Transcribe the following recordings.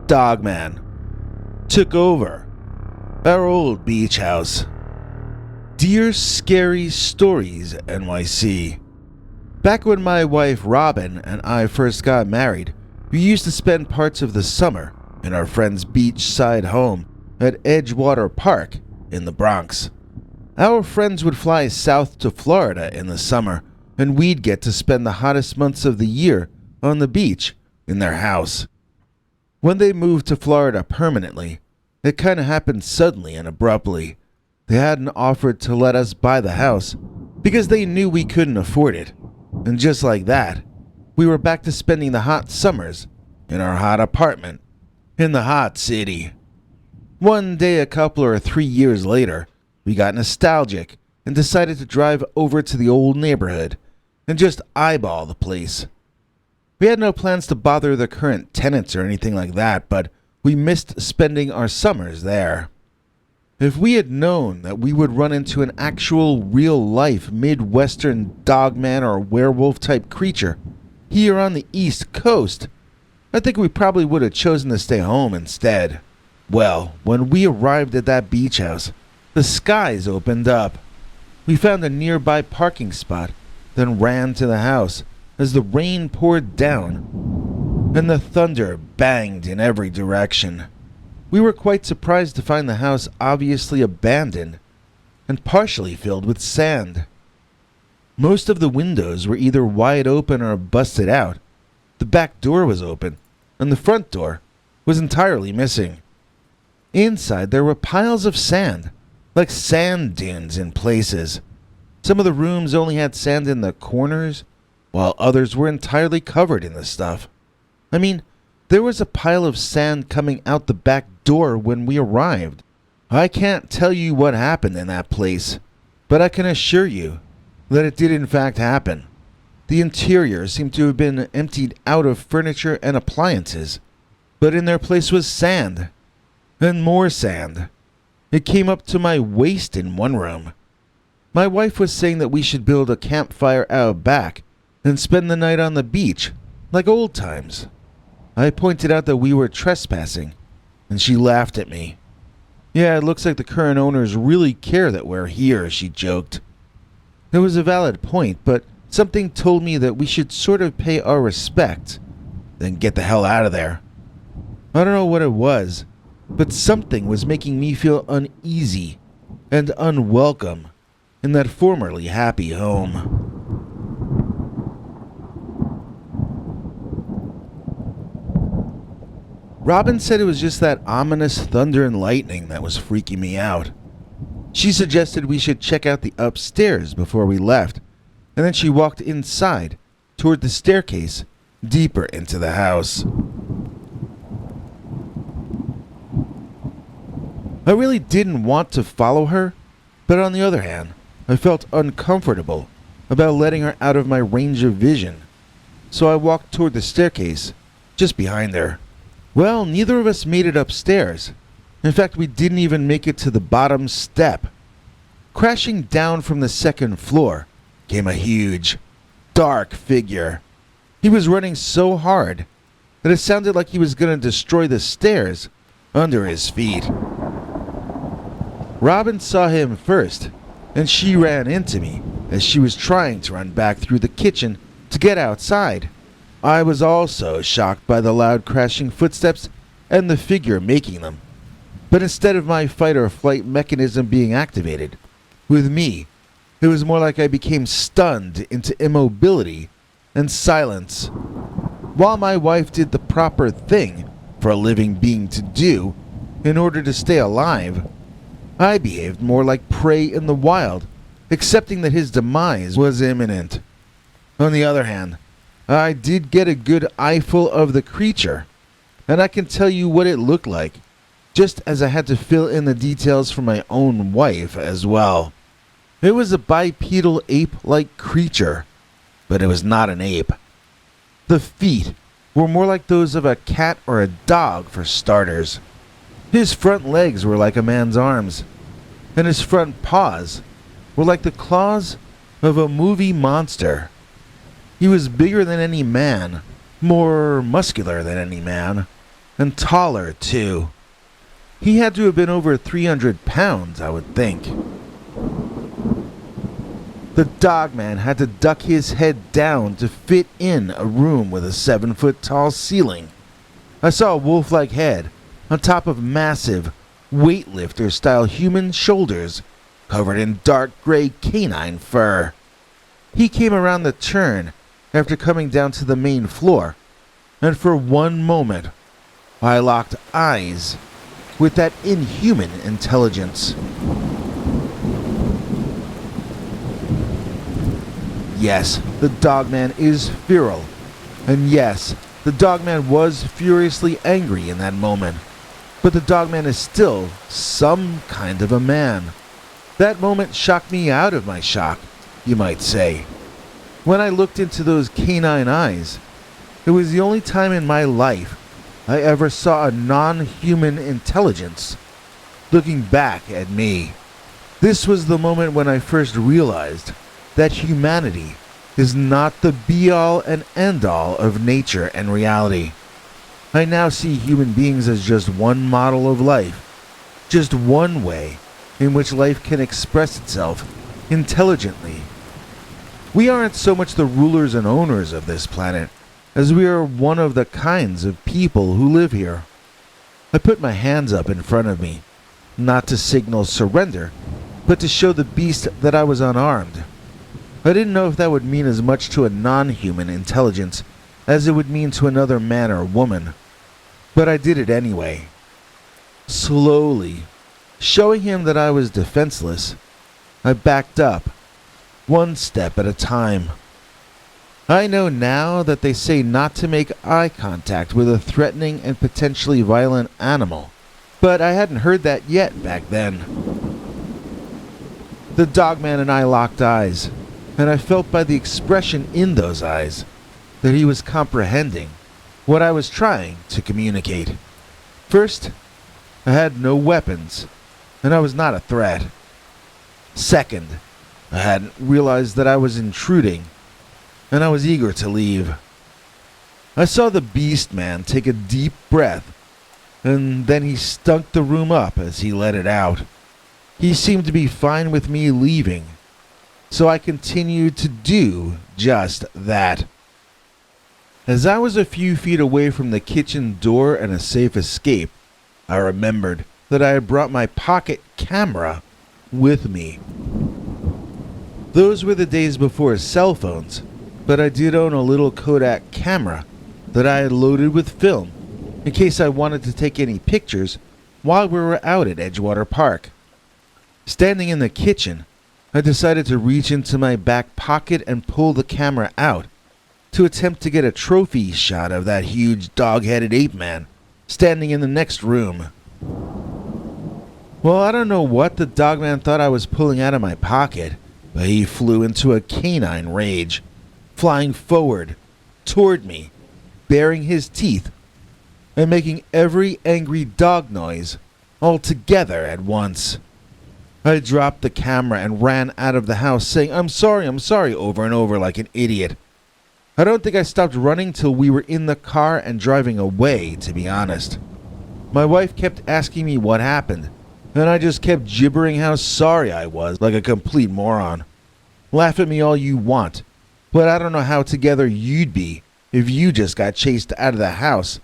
Dogman took over our old beach house. Dear Scary Stories NYC. Back when my wife Robin and I first got married, we used to spend parts of the summer in our friend's beachside home at Edgewater Park in the Bronx. Our friends would fly south to Florida in the summer, and we'd get to spend the hottest months of the year on the beach in their house. When they moved to Florida permanently, it kind of happened suddenly and abruptly. They hadn't offered to let us buy the house because they knew we couldn't afford it. And just like that, we were back to spending the hot summers in our hot apartment in the hot city. One day, a couple or 3 years later, we got nostalgic and decided to drive over to the old neighborhood and just eyeball the place. We had no plans to bother the current tenants or anything like that, but we missed spending our summers there. If we had known that we would run into an actual real-life Midwestern dogman or werewolf-type creature here on the East Coast, I think we probably would have chosen to stay home instead. Well, when we arrived at that beach house, the skies opened up. We found a nearby parking spot, then ran to the house as the rain poured down and the thunder banged in every direction. We were quite surprised to find the house obviously abandoned and partially filled with sand. Most of the windows were either wide open or busted out. The back door was open, and the front door was entirely missing. Inside there were piles of sand, like sand dunes in places. Some of the rooms only had sand in the corners, while others were entirely covered in the stuff. I mean, there was a pile of sand coming out the back door when we arrived. I can't tell you what happened in that place, but I can assure you that it did in fact happen. The interior seemed to have been emptied out of furniture and appliances, but in their place was sand, and more sand. It came up to my waist in one room. My wife was saying that we should build a campfire out back and spend the night on the beach, like old times. I pointed out that we were trespassing, and she laughed at me. Yeah, it looks like the current owners really care that we're here, she joked. It was a valid point, but something told me that we should sort of pay our respects, then get the hell out of there. I don't know what it was, but something was making me feel uneasy and unwelcome in that formerly happy home. Robin said it was just that ominous thunder and lightning that was freaking me out. She suggested we should check out the upstairs before we left, and then she walked inside toward the staircase deeper into the house. I really didn't want to follow her, but on the other hand, I felt uncomfortable about letting her out of my range of vision, so I walked toward the staircase just behind her. Well, neither of us made it upstairs. In fact, we didn't even make it to the bottom step. Crashing down from the second floor came a huge, dark figure. He was running so hard that it sounded like he was going to destroy the stairs under his feet. Robin saw him first, and she ran into me as she was trying to run back through the kitchen to get outside. I was also shocked by the loud crashing footsteps and the figure making them. But instead of my fight or flight mechanism being activated, with me, it was more like I became stunned into immobility and silence. While my wife did the proper thing for a living being to do in order to stay alive, I behaved more like prey in the wild, accepting that his demise was imminent. On the other hand, I did get a good eyeful of the creature, and I can tell you what it looked like, just as I had to fill in the details for my own wife as well. It was a bipedal ape-like creature, but it was not an ape. The feet were more like those of a cat or a dog for starters. His front legs were like a man's arms, and his front paws were like the claws of a movie monster. He was bigger than any man, more muscular than any man, and taller, too. He had to have been over 300 pounds, I would think. The Dogman had to duck his head down to fit in a room with a 7-foot-tall ceiling. I saw a wolf-like head on top of massive, weightlifter-style human shoulders covered in dark gray canine fur. He came around the turn after coming down to the main floor, and for one moment, I locked eyes with that inhuman intelligence. Yes, the Dogman is feral, and yes, the Dogman was furiously angry in that moment, but the Dogman is still some kind of a man. That moment shocked me out of my shock, you might say. When I looked into those canine eyes, it was the only time in my life I ever saw a non-human intelligence looking back at me. This was the moment when I first realized that humanity is not the be-all and end-all of nature and reality. I now see human beings as just one model of life, just one way in which life can express itself intelligently. We aren't so much the rulers and owners of this planet as we are one of the kinds of people who live here. I put my hands up in front of me, not to signal surrender, but to show the beast that I was unarmed. I didn't know if that would mean as much to a non-human intelligence as it would mean to another man or woman, but I did it anyway. Slowly, showing him that I was defenseless, I backed up, one step at a time. I know now that they say not to make eye contact with a threatening and potentially violent animal, but I hadn't heard that yet back then. The Dogman and I locked eyes, and I felt by the expression in those eyes that he was comprehending what I was trying to communicate. First, I had no weapons, and I was not a threat. Second, I hadn't realized that I was intruding, and I was eager to leave. I saw the beast man take a deep breath, and then he stunk the room up as he let it out. He seemed to be fine with me leaving, so I continued to do just that. As I was a few feet away from the kitchen door and a safe escape, I remembered that I had brought my pocket camera with me. Those were the days before cell phones, but I did own a little Kodak camera that I had loaded with film in case I wanted to take any pictures while we were out at Edgewater Park. Standing in the kitchen, I decided to reach into my back pocket and pull the camera out to attempt to get a trophy shot of that huge dog-headed ape man standing in the next room. Well, I don't know what the Dogman thought I was pulling out of my pocket, but he flew into a canine rage, flying forward, toward me, baring his teeth, and making every angry dog noise all together at once. I dropped the camera and ran out of the house saying, I'm sorry, over and over like an idiot. I don't think I stopped running till we were in the car and driving away, to be honest. My wife kept asking me what happened, and I just kept gibbering how sorry I was like a complete moron. Laugh at me all you want, but I don't know how together you'd be if you just got chased out of the house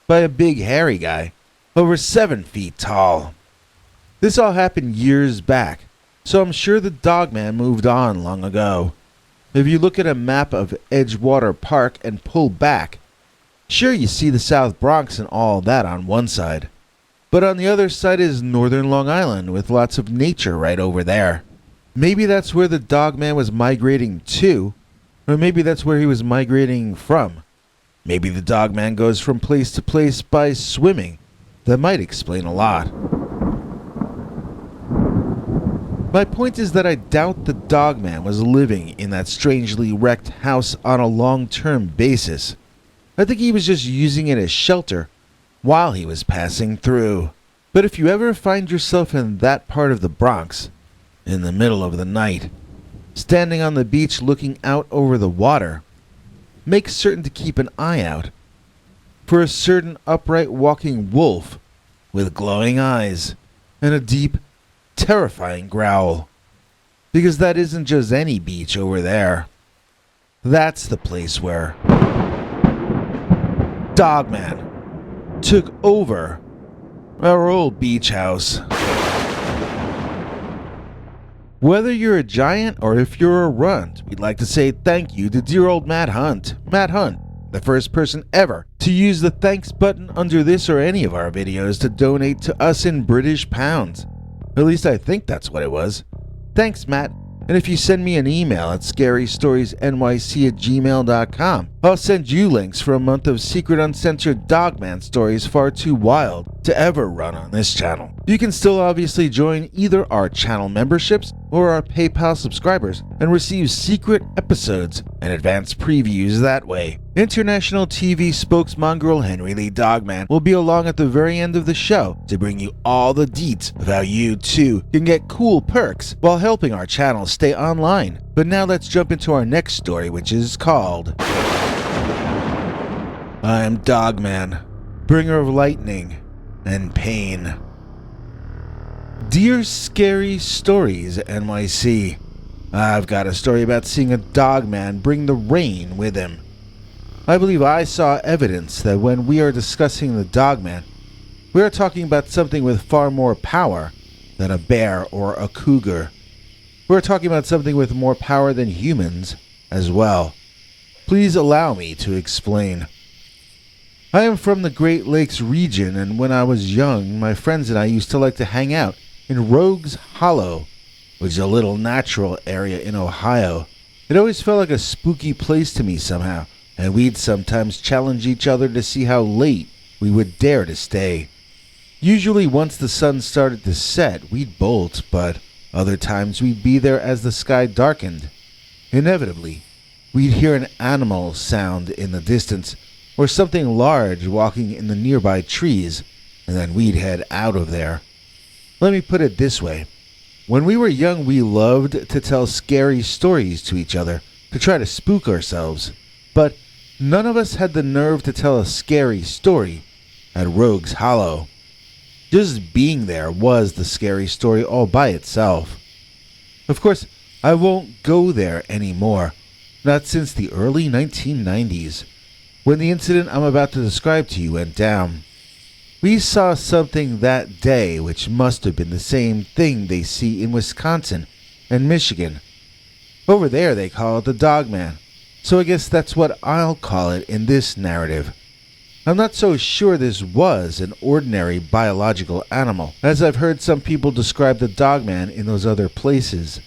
by a big hairy guy over 7 feet tall. This all happened years back, so I'm sure the Dogman moved on long ago. If you look at a map of Edgewater Park and pull back, sure you see the South Bronx and all that on one side, but on the other side is northern Long Island with lots of nature right over there. Maybe that's where the Dogman was migrating to, or maybe that's where he was migrating from. Maybe the Dogman goes from place to place by swimming. That might explain a lot. My point is that I doubt the Dogman was living in that strangely wrecked house on a long-term basis. I think he was just using it as shelter while he was passing through. But if you ever find yourself in that part of the Bronx, in the middle of the night, standing on the beach looking out over the water, make certain to keep an eye out for a certain upright walking wolf with glowing eyes and a deep, terrifying growl. Because that isn't just any beach over there. That's the place where Dogman took over our old beach house. Whether you're a giant or if you're a runt, we'd like to say thank you to dear old Matt Hunt. Matt Hunt, the first person ever to use the thanks button under this or any of our videos to donate to us in British pounds. At least I think that's what it was. Thanks, Matt. And if you send me an email at scarystoriesnyc@gmail.com, I'll send you links for a month of secret uncensored Dogman stories far too wild to ever run on this channel. You can still obviously join either our channel memberships or our PayPal subscribers and receive secret episodes and advanced previews that way. International TV spokesmongrel Henry Lee Dogman will be along at the very end of the show to bring you all the deets of how you too can get cool perks while helping our channel stay online. But now let's jump into our next story, which is called I Am Dogman, Bringer of Lightning and Pain. Dear Scary Stories NYC, I've got a story about seeing a dogman bring the rain with him. I believe I saw evidence that when we are discussing the dogman, we are talking about something with far more power than a bear or a cougar. We're talking about something with more power than humans as well. Please allow me to explain. I am from the Great Lakes region, and when I was young, my friends and I used to like to hang out in Rogues Hollow, which is a little natural area in Ohio. It always felt like a spooky place to me somehow, and we'd sometimes challenge each other to see how late we would dare to stay. Usually once the sun started to set, we'd bolt, but other times we'd be there as the sky darkened. Inevitably, we'd hear an animal sound in the distance, or something large walking in the nearby trees, and then we'd head out of there. Let me put it this way. When we were young, we loved to tell scary stories to each other, to try to spook ourselves. But none of us had the nerve to tell a scary story at Rogues Hollow. Just being there was the scary story all by itself. Of course, I won't go there anymore, not since the early 1990s, when the incident I'm about to describe to you went down. We saw something that day which must have been the same thing they see in Wisconsin and Michigan. Over there they call it the Dogman, so I guess that's what I'll call it in this narrative. I'm not so sure this was an ordinary biological animal, as I've heard some people describe the Dogman in those other places.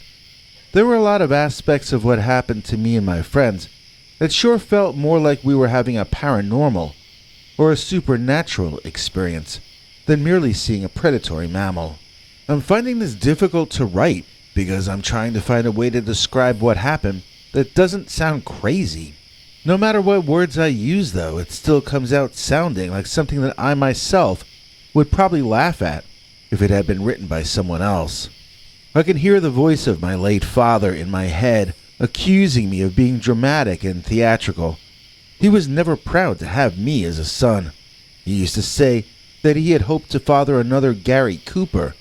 There were a lot of aspects of what happened to me and my friends that sure felt more like we were having a paranormal or a supernatural experience than merely seeing a predatory mammal. I'm finding this difficult to write because I'm trying to find a way to describe what happened that doesn't sound crazy. No matter what words I use, though, it still comes out sounding like something that I myself would probably laugh at if it had been written by someone else. I can hear the voice of my late father in my head accusing me of being dramatic and theatrical. He was never proud to have me as a son. He used to say that he had hoped to father another Gary Cooper,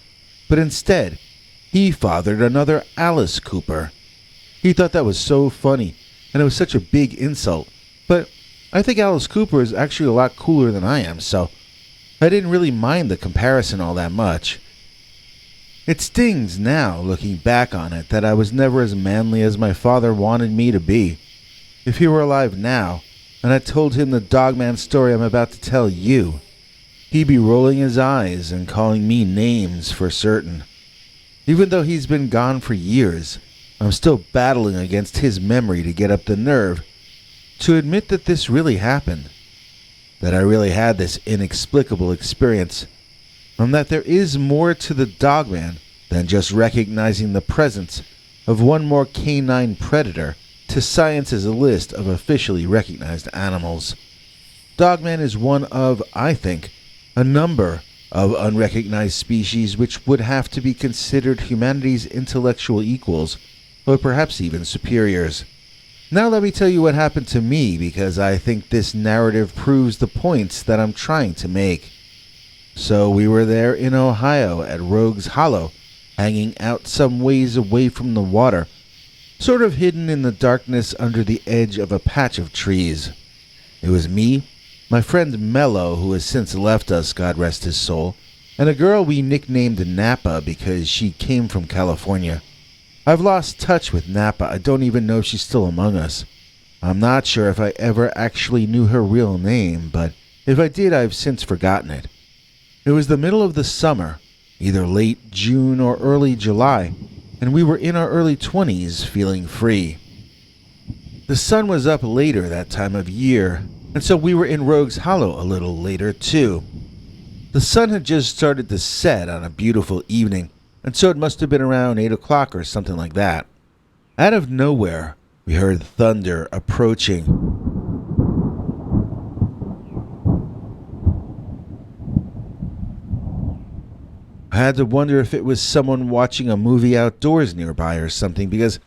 but instead, he fathered another Alice Cooper. He thought that was so funny, and it was such a big insult, but I think Alice Cooper is actually a lot cooler than I am, so I didn't really mind the comparison all that much. It stings now, looking back on it, that I was never as manly as my father wanted me to be. If he were alive now, and I told him the Dogman story I'm about to tell you, he'd be rolling his eyes and calling me names for certain. Even though he's been gone for years, I'm still battling against his memory to get up the nerve to admit that this really happened, that I really had this inexplicable experience, and that there is more to the Dogman than just recognizing the presence of one more canine predator to science's list of officially recognized animals. Dogman is one of, I think, a number of unrecognized species which would have to be considered humanity's intellectual equals, or perhaps even superiors. Now let me tell you what happened to me, because I think this narrative proves the points that I'm trying to make. So we were there in Ohio at Rogues Hollow, hanging out some ways away from the water, sort of hidden in the darkness under the edge of a patch of trees. It was me, my friend Mello, who has since left us, God rest his soul, and a girl we nicknamed Napa because she came from California. I've lost touch with Napa. I don't even know if she's still among us. I'm not sure if I ever actually knew her real name, but if I did, I've since forgotten it. It was the middle of the summer, either late June or early July, and we were in our early 20s, feeling free. The sun was up later that time of year, and so we were in Rogues Hollow a little later too. The sun had just started to set on a beautiful evening, and so it must have been around 8 o'clock or something like that. Out of nowhere, we heard thunder approaching. I had to wonder if it was someone watching a movie outdoors nearby or something, because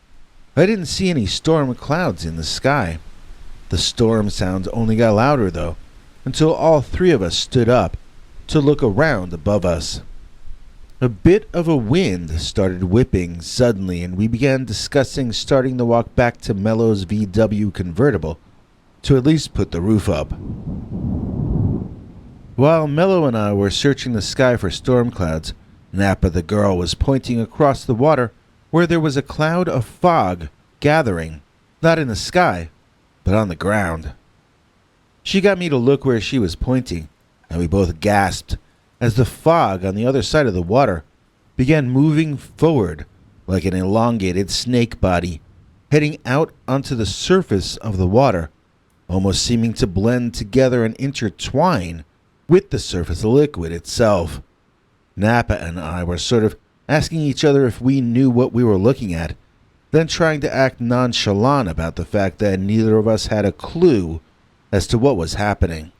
I didn't see any storm clouds in the sky. The storm sounds only got louder, though, until all three of us stood up to look around above us. A bit of a wind started whipping suddenly, and we began discussing starting the walk back to Mello's VW convertible to at least put the roof up. While Mello and I were searching the sky for storm clouds, Napa the girl was pointing across the water where there was a cloud of fog gathering, not in the sky, but on the ground. She got me to look where she was pointing, and we both gasped as the fog on the other side of the water began moving forward like an elongated snake body, heading out onto the surface of the water, almost seeming to blend together and intertwine with the surface liquid itself. Napa and I were sort of asking each other if we knew what we were looking at, then trying to act nonchalant about the fact that neither of us had a clue as to what was happening.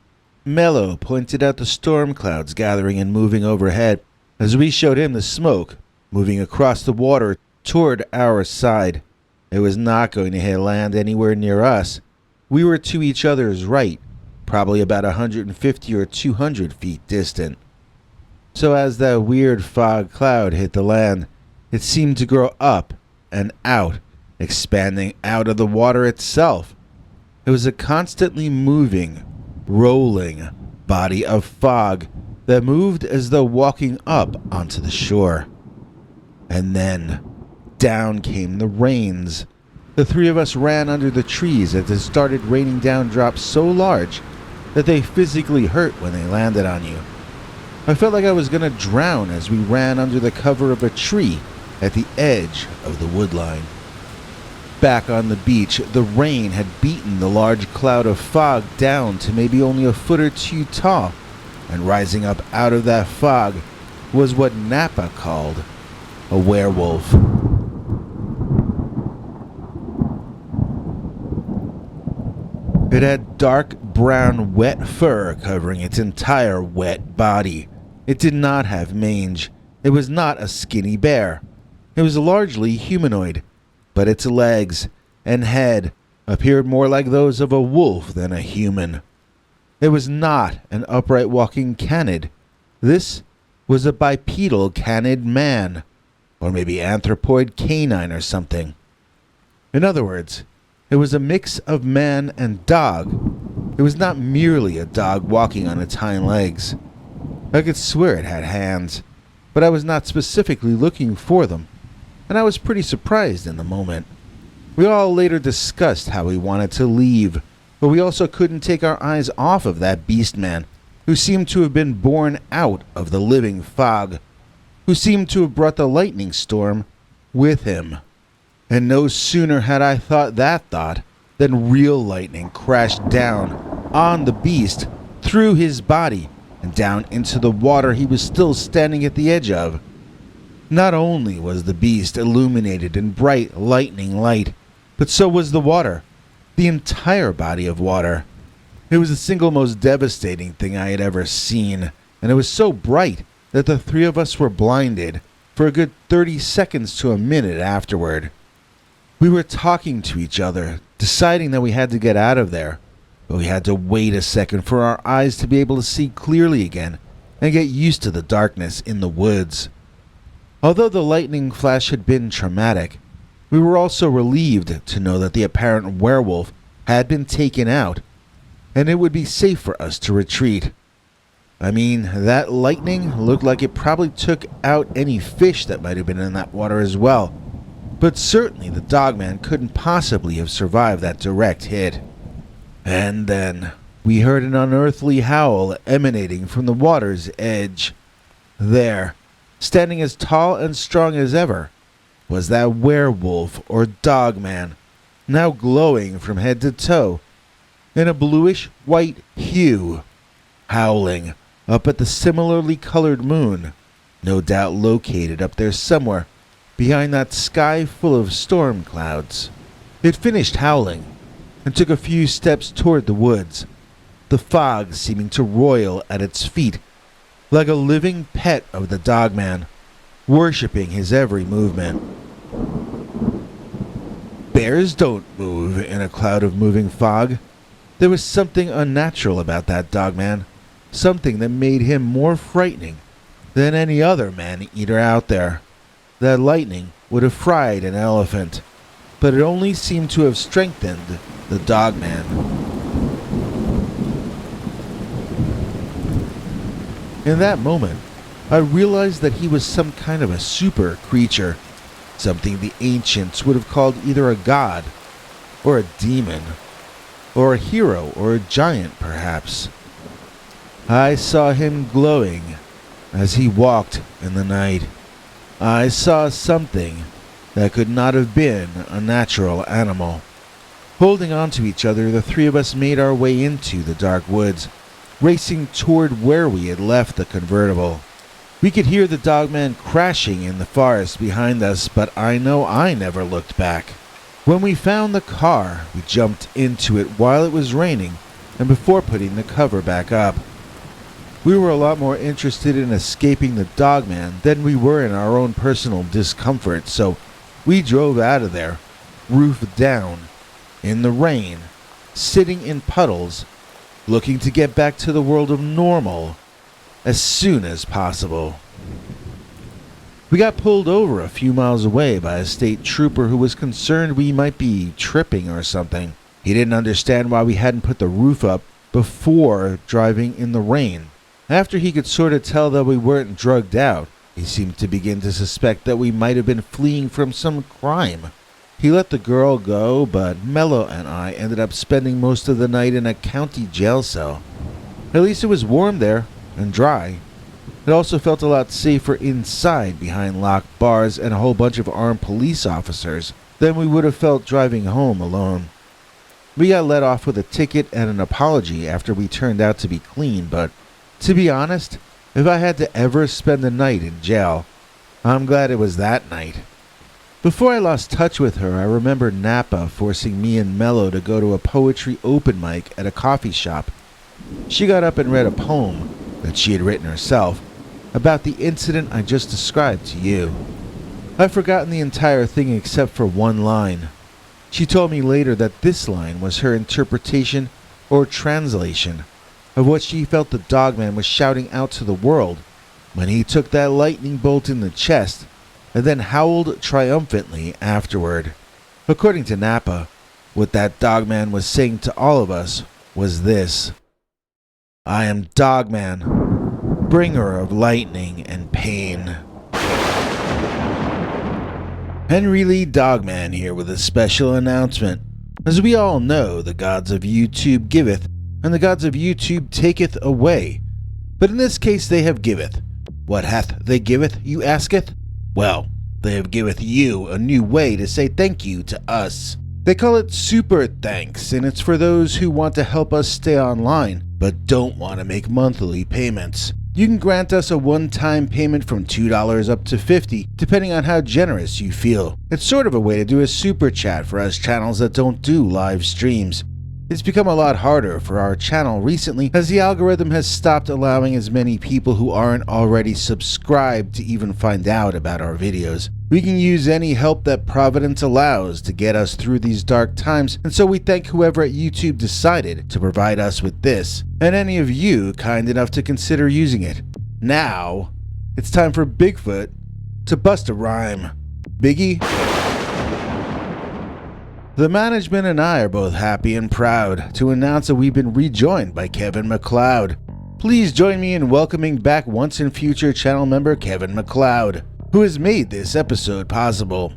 Mello pointed out the storm clouds gathering and moving overhead as we showed him the smoke moving across the water toward our side. It was not going to hit land anywhere near us. We were to each other's right, probably about 150 or 200 feet distant. So as that weird fog cloud hit the land, it seemed to grow up and out, expanding out of the water itself. It was a constantly moving, rolling body of fog that moved as though walking up onto the shore. And then, down came the rains. The three of us ran under the trees as it started raining down drops so large that they physically hurt when they landed on you. I felt like I was going to drown as we ran under the cover of a tree at the edge of the woodline. Back on the beach, the rain had beaten the large cloud of fog down to maybe only a foot or two tall, and rising up out of that fog was what Napa called a werewolf. It had dark brown wet fur covering its entire wet body. It did not have mange. It was not a skinny bear. It was largely humanoid, but its legs and head appeared more like those of a wolf than a human. It was not an upright walking canid. This was a bipedal canid man, or maybe anthropoid canine or something. In other words, it was a mix of man and dog. It was not merely a dog walking on its hind legs. I could swear it had hands, but I was not specifically looking for them, and I was pretty surprised in the moment. We all later discussed how we wanted to leave, but we also couldn't take our eyes off of that beast man, who seemed to have been born out of the living fog, who seemed to have brought the lightning storm with him. And no sooner had I thought that thought than real lightning crashed down on the beast, through his body, and down into the water he was still standing at the edge of. Not only was the beast illuminated in bright lightning light, but so was the water, the entire body of water. It was the single most devastating thing I had ever seen, and it was so bright that the three of us were blinded for a good 30 seconds to a minute afterward. We were talking to each other, deciding that we had to get out of there, but we had to wait a second for our eyes to be able to see clearly again and get used to the darkness in the woods. Although the lightning flash had been traumatic, we were also relieved to know that the apparent werewolf had been taken out, and it would be safe for us to retreat. I mean, that lightning looked like it probably took out any fish that might have been in that water as well, but certainly the Dogman couldn't possibly have survived that direct hit. And then we heard an unearthly howl emanating from the water's edge. There, standing as tall and strong as ever, was that werewolf or Dogman, now glowing from head to toe in a bluish-white hue, howling up at the similarly colored moon, no doubt located up there somewhere behind that sky full of storm clouds. It finished howling and took a few steps toward the woods, the fog seeming to roil at its feet like a living pet of the Dogman, worshipping his every movement. Bears don't move in a cloud of moving fog. There was something unnatural about that Dogman, something that made him more frightening than any other man-eater out there. That lightning would have fried an elephant, but it only seemed to have strengthened the Dogman. In that moment, I realized that he was some kind of a super creature, something the ancients would have called either a god, or a demon, or a hero, or a giant, perhaps. I saw him glowing as he walked in the night. I saw something that could not have been a natural animal. Holding on to each other, the three of us made our way into the dark woods, racing toward where we had left the convertible. We could hear the Dogman crashing in the forest behind us, but I know I never looked back. When we found the car, we jumped into it while it was raining and before putting the cover back up. We were a lot more interested in escaping the Dogman than we were in our own personal discomfort, so we drove out of there, roof down, in the rain, sitting in puddles, looking to get back to the world of normal as soon as possible. We got pulled over a few miles away by a state trooper who was concerned we might be tripping or something. He didn't understand why we hadn't put the roof up before driving in the rain. After he could sort of tell that we weren't drugged out, he seemed to begin to suspect that we might have been fleeing from some crime. He let the girl go, but Mello and I ended up spending most of the night in a county jail cell. At least it was warm there and dry. It also felt a lot safer inside behind locked bars and a whole bunch of armed police officers than we would have felt driving home alone. We got let off with a ticket and an apology after we turned out to be clean, but to be honest, if I had to ever spend the night in jail, I'm glad it was that night. Before I lost touch with her, I remember Napa forcing me and Mello to go to a poetry open mic at a coffee shop. She got up and read a poem that she had written herself about the incident I just described to you. I've forgotten the entire thing except for one line. She told me later that this line was her interpretation or translation of what she felt the Dogman was shouting out to the world when he took that lightning bolt in the chest and then howled triumphantly afterward. According to Napa, what that Dogman was saying to all of us was this: I am Dogman, bringer of lightning and pain. Henry Lee Dogman here with a special announcement. As we all know, the gods of YouTube giveth, and the gods of YouTube taketh away. But in this case they have giveth. What hath they giveth, you asketh? Well, they have giveth you a new way to say thank you to us. They call it Super Thanks, and it's for those who want to help us stay online, but don't want to make monthly payments. You can grant us a one-time payment from $2 up to $50, depending on how generous you feel. It's sort of a way to do a super chat for us channels that don't do live streams. It's become a lot harder for our channel recently as the algorithm has stopped allowing as many people who aren't already subscribed to even find out about our videos. We can use any help that Providence allows to get us through these dark times, and so we thank whoever at YouTube decided to provide us with this, and any of you kind enough to consider using it. Now, it's time for Bigfoot to bust a rhyme. Biggie? The management and I are both happy and proud to announce that we've been rejoined by Kevin MacLeod. Please join me in welcoming back once and future channel member Kevin MacLeod, who has made this episode possible.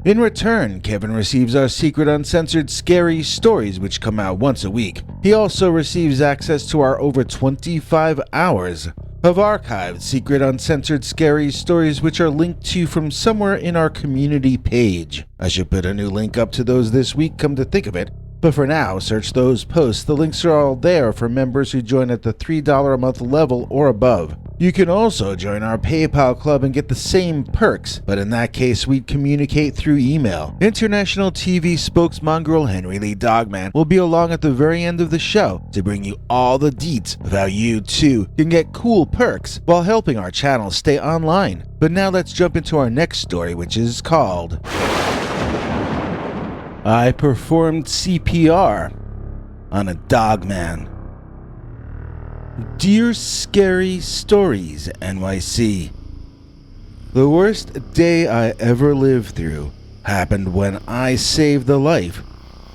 In return, Kevin receives our secret uncensored scary stories which come out once a week. He also receives access to our over 25 hours of archived secret uncensored scary stories which are linked to from somewhere in our community page. I should put a new link up to those this week, come to think of it, but for now search those posts. The links are all there for members who join at the $3 a month level or above. You can also join our PayPal club and get the same perks, but in that case we'd communicate through email. International TV spokesmongrel Henry Lee Dogman will be along at the very end of the show to bring you all the deets of how you too can get cool perks while helping our channel stay online. But now let's jump into our next story, which is called I Performed CPR on a Dogman. Dear Scary Stories NYC. The worst day I ever lived through happened when I saved the life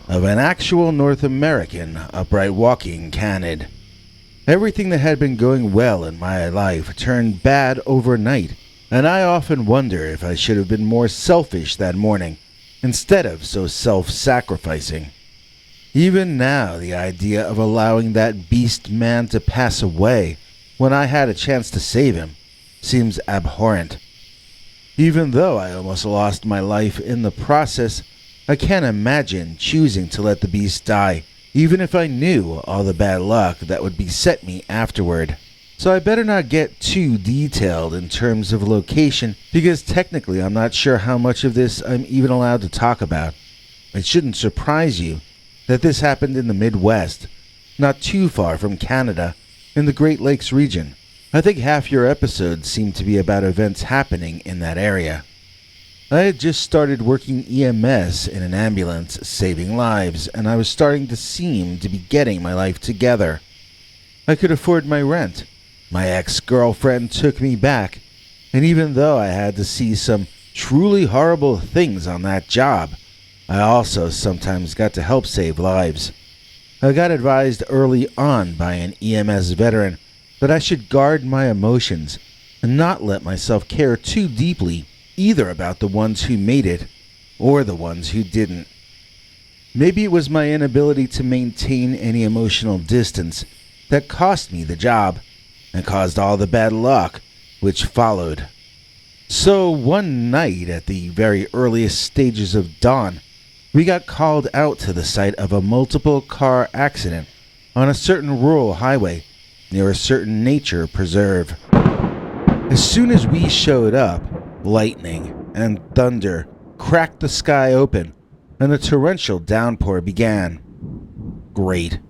of an actual North American upright walking canid. Everything that had been going well in my life turned bad overnight, and I often wonder if I should have been more selfish that morning instead of so self-sacrificing. Even now, the idea of allowing that beast man to pass away when I had a chance to save him seems abhorrent. Even though I almost lost my life in the process, I can't imagine choosing to let the beast die, even if I knew all the bad luck that would beset me afterward. So I better not get too detailed in terms of location, because technically I'm not sure how much of this I'm even allowed to talk about. It shouldn't surprise you that this happened in the Midwest, not too far from Canada, in the Great Lakes region. I think half your episodes seem to be about events happening in that area. I had just started working EMS in an ambulance, saving lives, and I was starting to seem to be getting my life together. I could afford my rent. My ex-girlfriend took me back, and even though I had to see some truly horrible things on that job, I also sometimes got to help save lives. I got advised early on by an EMS veteran that I should guard my emotions and not let myself care too deeply either about the ones who made it or the ones who didn't. Maybe it was my inability to maintain any emotional distance that cost me the job and caused all the bad luck which followed. So one night at the very earliest stages of dawn, we got called out to the site of a multiple car accident on a certain rural highway near a certain nature preserve. As soon as we showed up, lightning and thunder cracked the sky open and the torrential downpour began. Great.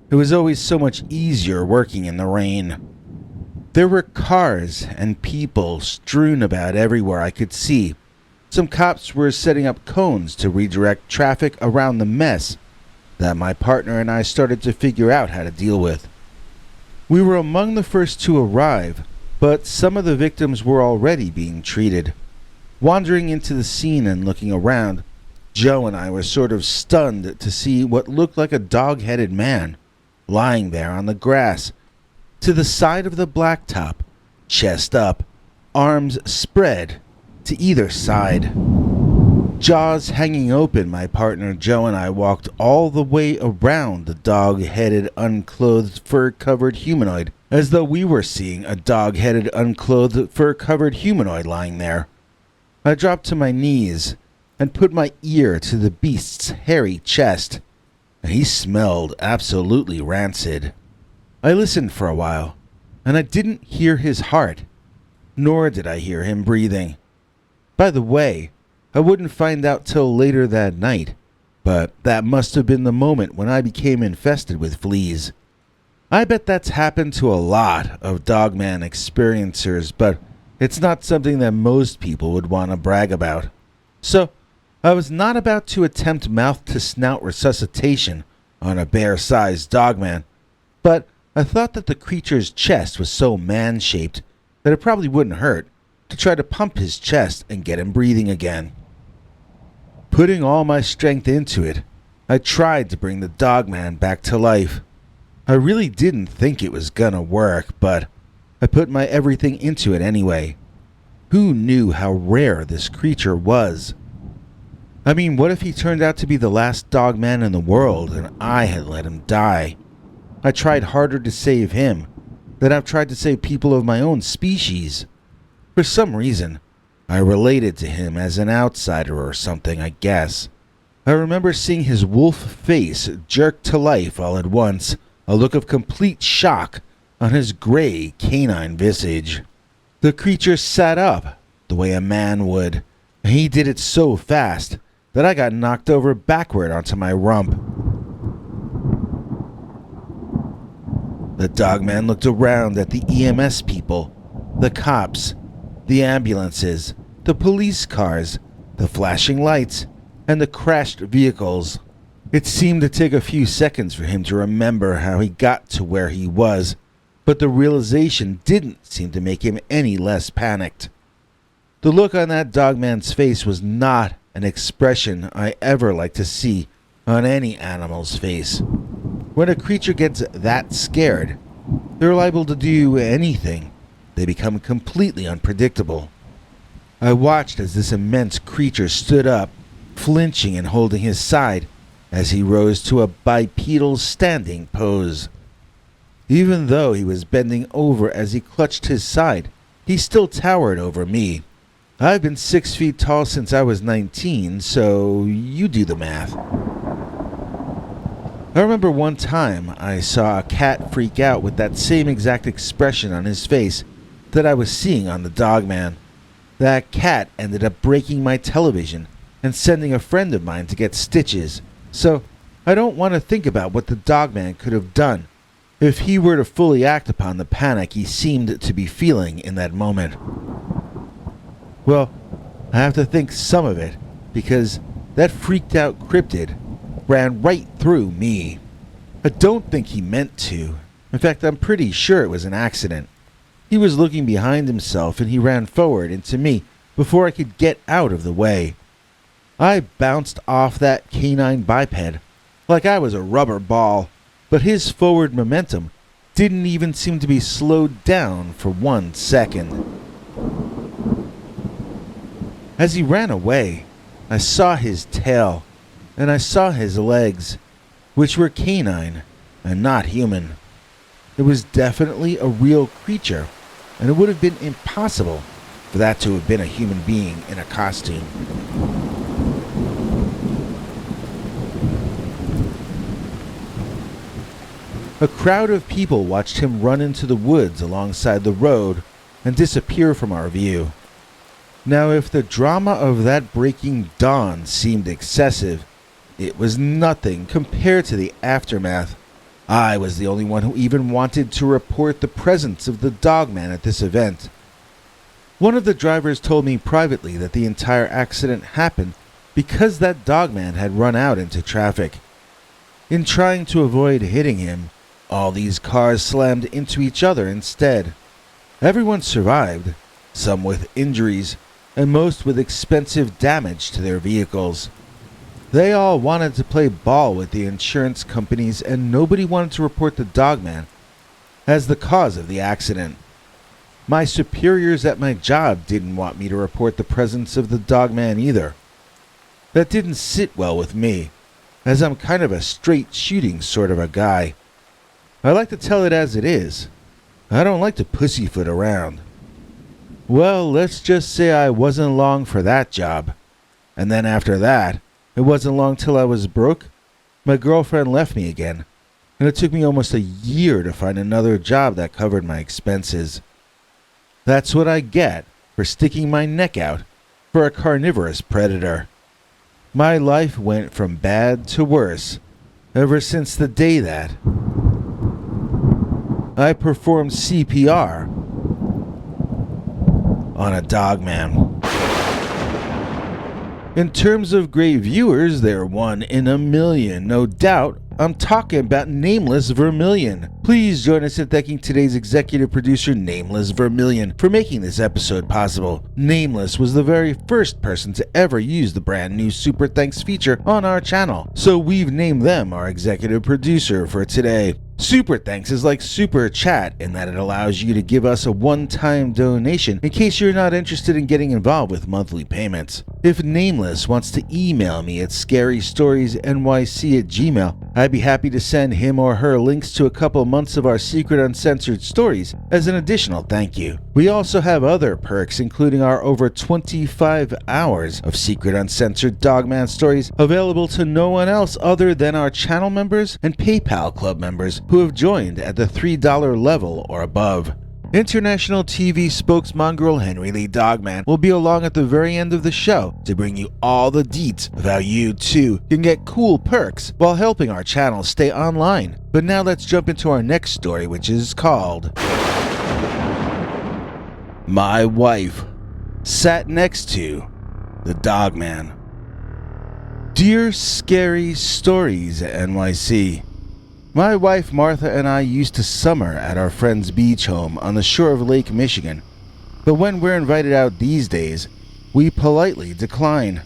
It was always so much easier working in the rain. There were cars and people strewn about everywhere I could see. Some cops were setting up cones to redirect traffic around the mess that my partner and I started to figure out how to deal with. We were among the first to arrive, but some of the victims were already being treated. Wandering into the scene and looking around, Joe and I were sort of stunned to see what looked like a dog-headed man lying there on the grass, to the side of the blacktop, chest up, arms spread to either side. Jaws hanging open, my partner Joe and I walked all the way around the dog-headed, unclothed, fur-covered humanoid, as though we were seeing a dog-headed, unclothed, fur-covered humanoid lying there. I dropped to my knees and put my ear to the beast's hairy chest, and he smelled absolutely rancid. I listened for a while, and I didn't hear his heart, nor did I hear him breathing. By the way, I wouldn't find out till later that night, but that must have been the moment when I became infested with fleas. I bet that's happened to a lot of Dogman experiencers, but it's not something that most people would want to brag about. So, I was not about to attempt mouth-to-snout resuscitation on a bear-sized Dogman, but I thought that the creature's chest was so man-shaped that it probably wouldn't hurt to try to pump his chest and get him breathing again. Putting all my strength into it, I tried to bring the Dogman back to life. I really didn't think it was gonna work, but I put my everything into it anyway. Who knew how rare this creature was? I mean, what if he turned out to be the last Dogman in the world and I had let him die? I tried harder to save him than I've tried to save people of my own species. For some reason, I related to him as an outsider or something, I guess. I remember seeing his wolf face jerk to life all at once, a look of complete shock on his gray canine visage. The creature sat up the way a man would, and he did it so fast that I got knocked over backward onto my rump. The Dogman looked around at the EMS people, the cops, the ambulances, the police cars, the flashing lights, and the crashed vehicles. It seemed to take a few seconds for him to remember how he got to where he was, but the realization didn't seem to make him any less panicked. The look on that Dogman's face was not an expression I ever like to see on any animal's face. When a creature gets that scared, they're liable to do anything. They become completely unpredictable. I watched as this immense creature stood up, flinching and holding his side, as he rose to a bipedal standing pose. Even though he was bending over as he clutched his side, he still towered over me. I've been 6 feet tall since I was 19, so you do the math. I remember one time I saw a cat freak out with that same exact expression on his face that I was seeing on the Dogman. That cat ended up breaking my television and sending a friend of mine to get stitches, so I don't want to think about what the Dogman could have done if he were to fully act upon the panic he seemed to be feeling in that moment. Well, I have to think some of it, because that freaked out cryptid ran right through me. I don't think he meant to. In fact, I'm pretty sure it was an accident. He was looking behind himself and he ran forward into me before I could get out of the way. I bounced off that canine biped like I was a rubber ball, but his forward momentum didn't even seem to be slowed down for 1 second. As he ran away, I saw his tail, and I saw his legs, which were canine and not human. It was definitely a real creature, and it would have been impossible for that to have been a human being in a costume. A crowd of people watched him run into the woods alongside the road and disappear from our view. Now, if the drama of that breaking dawn seemed excessive, it was nothing compared to the aftermath. I was the only one who even wanted to report the presence of the Dogman at this event. One of the drivers told me privately that the entire accident happened because that Dogman had run out into traffic. In trying to avoid hitting him, all these cars slammed into each other instead. Everyone survived, some with injuries, and most with expensive damage to their vehicles. They all wanted to play ball with the insurance companies, and nobody wanted to report the Dogman as the cause of the accident. My superiors at my job didn't want me to report the presence of the Dogman either. That didn't sit well with me, as I'm kind of a straight shooting sort of a guy. I like to tell it as it is. I don't like to pussyfoot around. Well, let's just say I wasn't long for that job. And then after that, it wasn't long till I was broke. My girlfriend left me again, and it took me almost a year to find another job that covered my expenses. That's what I get for sticking my neck out for a carnivorous predator. My life went from bad to worse ever since the day that I performed CPR on a dogman. In terms of great viewers, they're 1 in a million, no doubt. I'm talking about Nameless Vermilion. Please join us in thanking today's executive producer, Nameless Vermilion, for making this episode possible. Nameless was the very first person to ever use the brand new Super Thanks feature on our channel, so we've named them our executive producer for today. Super Thanks is like Super Chat in that it allows you to give us a one-time donation in case you're not interested in getting involved with monthly payments. If Nameless wants to email me at scarystoriesnyc@gmail, I'd be happy to send him or her links to a couple months of our secret uncensored stories as an additional thank you. We also have other perks, including our over 25 hours of secret uncensored Dogman Stories available to no one else other than our channel members and PayPal Club members who have joined at the $3 level or above. International TV spokesmongrel Henry Lee Dogman will be along at the very end of the show to bring you all the deets of how you too can get cool perks while helping our channel stay online. But now let's jump into our next story, which is called My Wife Sat Next to the Dogman. Dear Scary Stories NYC, my wife Martha and I used to summer at our friend's beach home on the shore of Lake Michigan, but when we're invited out these days, we politely decline.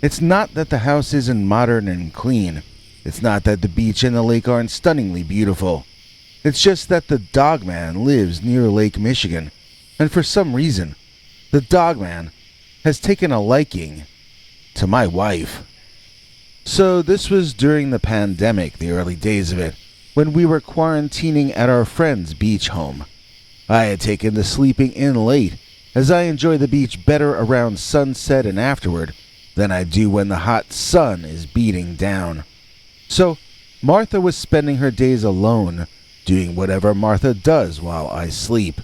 It's not that the house isn't modern and clean. It's not that the beach and the lake aren't stunningly beautiful. It's just that the Dogman lives near Lake Michigan, and for some reason, the Dogman has taken a liking to my wife. So this was during the pandemic, the early days of it, when we were quarantining at our friend's beach home. I had taken to sleeping in late, as I enjoy the beach better around sunset and afterward than I do when the hot sun is beating down. So Martha was spending her days alone, doing whatever Martha does while I sleep.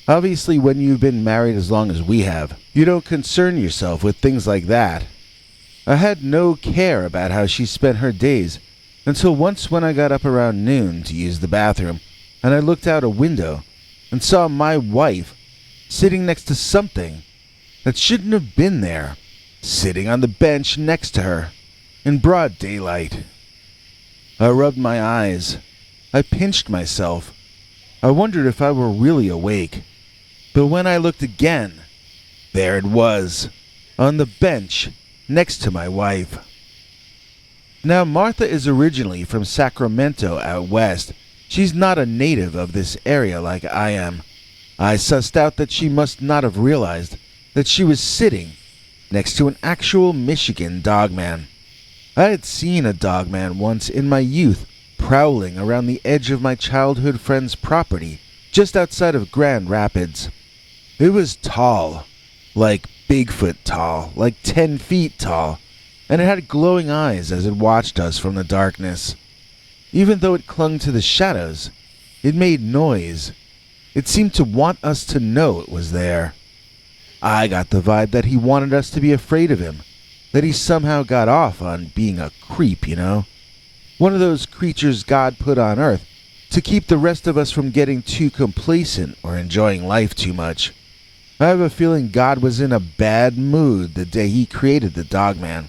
Obviously, when you've been married as long as we have, you don't concern yourself with things like that. I had no care about how she spent her days until once when I got up around noon to use the bathroom and I looked out a window and saw my wife sitting next to something that shouldn't have been there, sitting on the bench next to her in broad daylight. I rubbed my eyes. I pinched myself. I wondered if I were really awake. But when I looked again, there it was, on the bench next to my wife. Now, Martha is originally from Sacramento out west. She's not a native of this area like I am. I sussed out that she must not have realized that she was sitting next to an actual Michigan dogman. I had seen a dogman once in my youth prowling around the edge of my childhood friend's property just outside of Grand Rapids. It was tall, like Bigfoot tall, like 10 feet tall, and it had glowing eyes as it watched us from the darkness. Even though it clung to the shadows, it made noise. It seemed to want us to know it was there. I got the vibe that he wanted us to be afraid of him, that he somehow got off on being a creep, you know? One of those creatures God put on Earth to keep the rest of us from getting too complacent or enjoying life too much. I have a feeling God was in a bad mood the day he created the Dogman.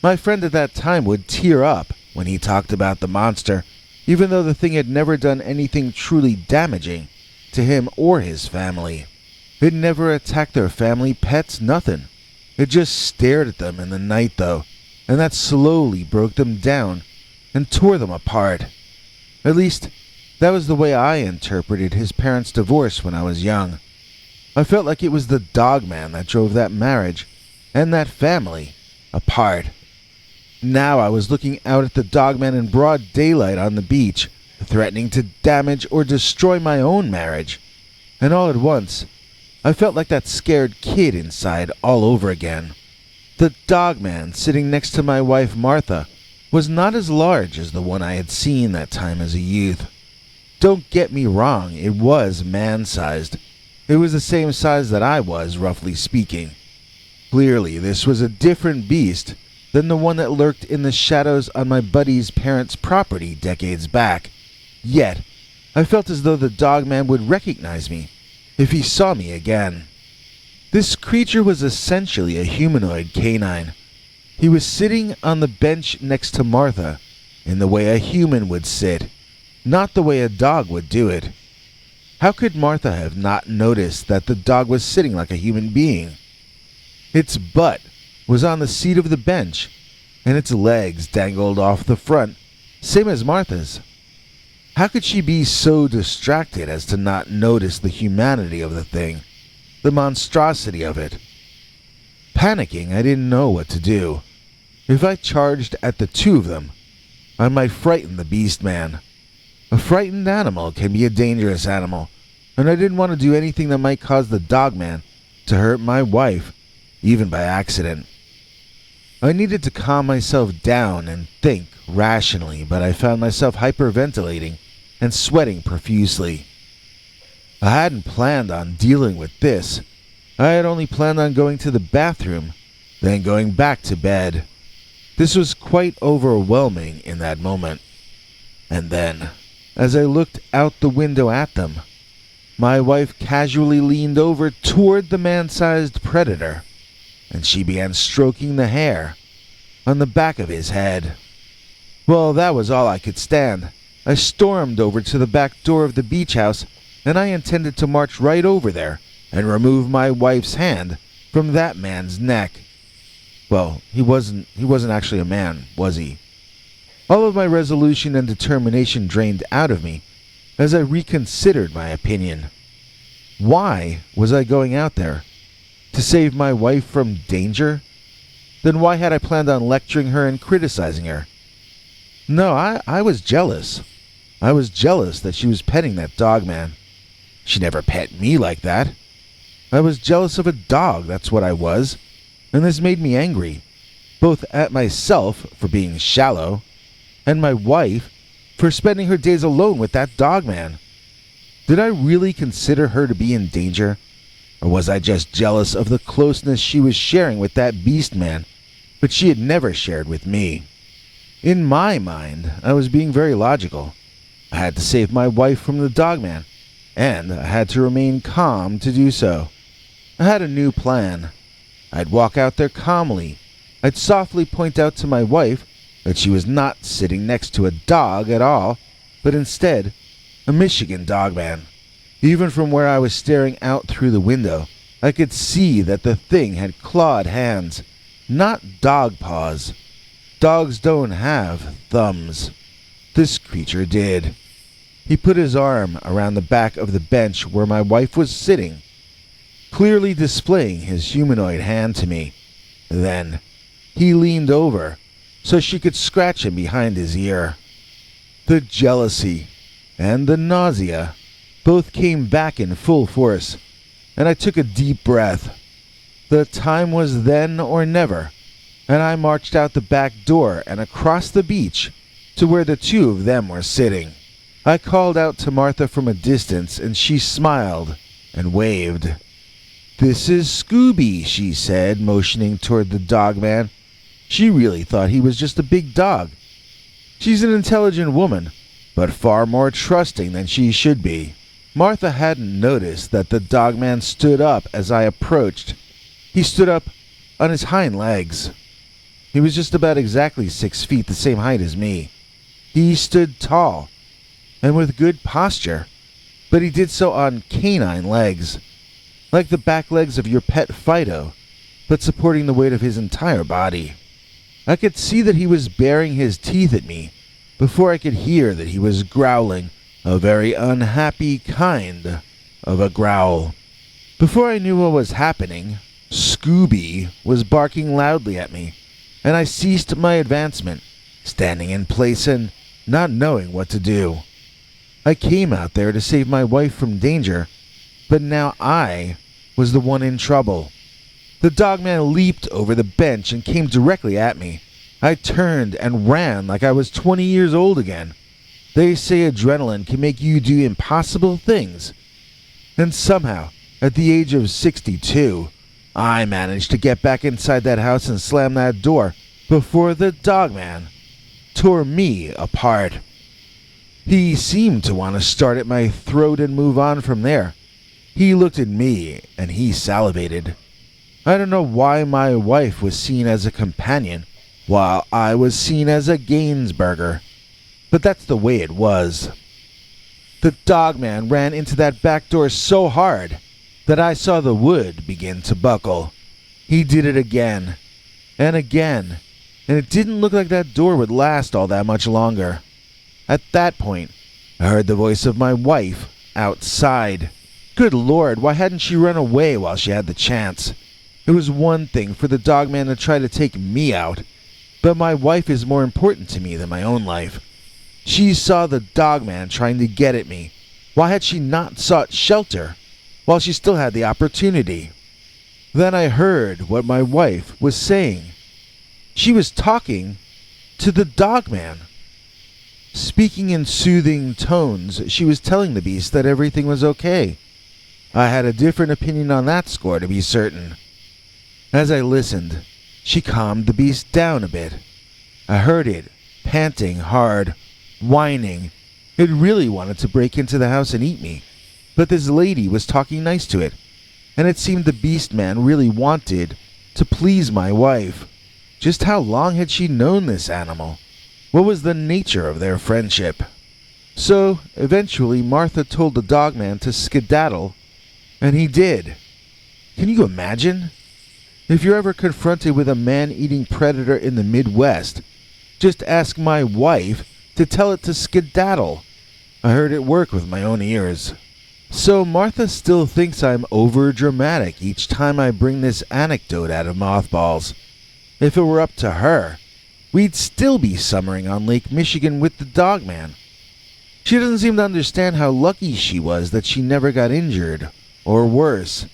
My friend at that time would tear up when he talked about the monster, even though the thing had never done anything truly damaging to him or his family. It never attacked their family pets, nothing. It just stared at them in the night though, and that slowly broke them down and tore them apart. At least, that was the way I interpreted his parents' divorce when I was young. I felt like it was the Dogman that drove that marriage and that family apart. Now I was looking out at the Dogman in broad daylight on the beach, threatening to damage or destroy my own marriage. And all at once, I felt like that scared kid inside all over again. The Dogman sitting next to my wife Martha was not as large as the one I had seen that time as a youth. Don't get me wrong, it was man-sized. It was the same size that I was, roughly speaking. Clearly, this was a different beast than the one that lurked in the shadows on my buddy's parents' property decades back. Yet, I felt as though the dogman would recognize me if he saw me again. This creature was essentially a humanoid canine. He was sitting on the bench next to Martha in the way a human would sit, not the way a dog would do it. How could Martha have not noticed that the dog was sitting like a human being? Its butt was on the seat of the bench, and its legs dangled off the front, same as Martha's. How could she be so distracted as to not notice the humanity of the thing, the monstrosity of it? Panicking, I didn't know what to do. If I charged at the two of them, I might frighten the beast man. A frightened animal can be a dangerous animal, and I didn't want to do anything that might cause the dogman to hurt my wife, even by accident. I needed to calm myself down and think rationally, but I found myself hyperventilating and sweating profusely. I hadn't planned on dealing with this. I had only planned on going to the bathroom, then going back to bed. This was quite overwhelming in that moment. And then, as I looked out the window at them, my wife casually leaned over toward the man-sized predator, and she began stroking the hair on the back of his head. Well, that was all I could stand. I stormed over to the back door of the beach house, and I intended to march right over there and remove my wife's hand from that man's neck. Well, he wasn't actually a man, was he? All of my resolution and determination drained out of me as I reconsidered my opinion. Why was I going out there? To save my wife from danger? Then why had I planned on lecturing her and criticizing her? No, I was jealous. I was jealous that she was petting that dog man. She never pet me like that. I was jealous of a dog, that's what I was. And this made me angry, both at myself for being shallow, and my wife for spending her days alone with that dog man. Did I really consider her to be in danger? Or was I just jealous of the closeness she was sharing with that beast man, but she had never shared with me? In my mind, I was being very logical. I had to save my wife from the dogman, and I had to remain calm to do so. I had a new plan. I'd walk out there calmly. I'd softly point out to my wife that she was not sitting next to a dog at all, but instead a Michigan dogman. Even from where I was staring out through the window, I could see that the thing had clawed hands, not dog paws. Dogs don't have thumbs. This creature did. He put his arm around the back of the bench where my wife was sitting, clearly displaying his humanoid hand to me. Then he leaned over so she could scratch him behind his ear. The jealousy and the nausea both came back in full force, and I took a deep breath. The time was then or never, and I marched out the back door and across the beach to where the two of them were sitting. I called out to Martha from a distance, and she smiled and waved. "This is Scooby," she said, motioning toward the dogman. She really thought he was just a big dog. She's an intelligent woman, but far more trusting than she should be. Martha hadn't noticed that the dogman stood up as I approached. He stood up on his hind legs. He was just about exactly 6 feet, the same height as me. He stood tall and with good posture, but he did so on canine legs, like the back legs of your pet Fido, but supporting the weight of his entire body. I could see that he was baring his teeth at me before I could hear that he was growling, a very unhappy kind of a growl. Before I knew what was happening, Scooby was barking loudly at me, and I ceased my advancement, standing in place and not knowing what to do. I came out there to save my wife from danger, but now I was the one in trouble. The dogman leaped over the bench and came directly at me. I turned and ran like I was 20 years old again. They say adrenaline can make you do impossible things. And somehow, at the age of 62, I managed to get back inside that house and slam that door before the Dogman tore me apart. He seemed to want to start at my throat and move on from there. He looked at me and he salivated. I don't know why my wife was seen as a companion while I was seen as a Gainsburger, but that's the way it was. The Dogman ran into that back door so hard that I saw the wood begin to buckle. He did it again and again, and it didn't look like that door would last all that much longer. At that point, I heard the voice of my wife outside. Good Lord, why hadn't she run away while she had the chance? It was one thing for the Dogman to try to take me out, but my wife is more important to me than my own life. She saw the Dogman trying to get at me. Why had she not sought shelter while she still had the opportunity? Then I heard what my wife was saying. She was talking to the Dogman. Speaking in soothing tones, she was telling the beast that everything was okay. I had a different opinion on that score, to be certain. As I listened, she calmed the beast down a bit. I heard it, panting hard, whining. It really wanted to break into the house and eat me, but this lady was talking nice to it, and it seemed the beast man really wanted to please my wife. Just how long had she known this animal? What was the nature of their friendship? So, eventually, Martha told the Dogman to skedaddle, and he did. Can you imagine? If you're ever confronted with a man-eating predator in the Midwest, just ask my wife to tell it to skedaddle. I heard it work with my own ears. So Martha still thinks I'm over-dramatic each time I bring this anecdote out of mothballs. If it were up to her, we'd still be summering on Lake Michigan with the Dogman. She doesn't seem to understand how lucky she was that she never got injured, or worse,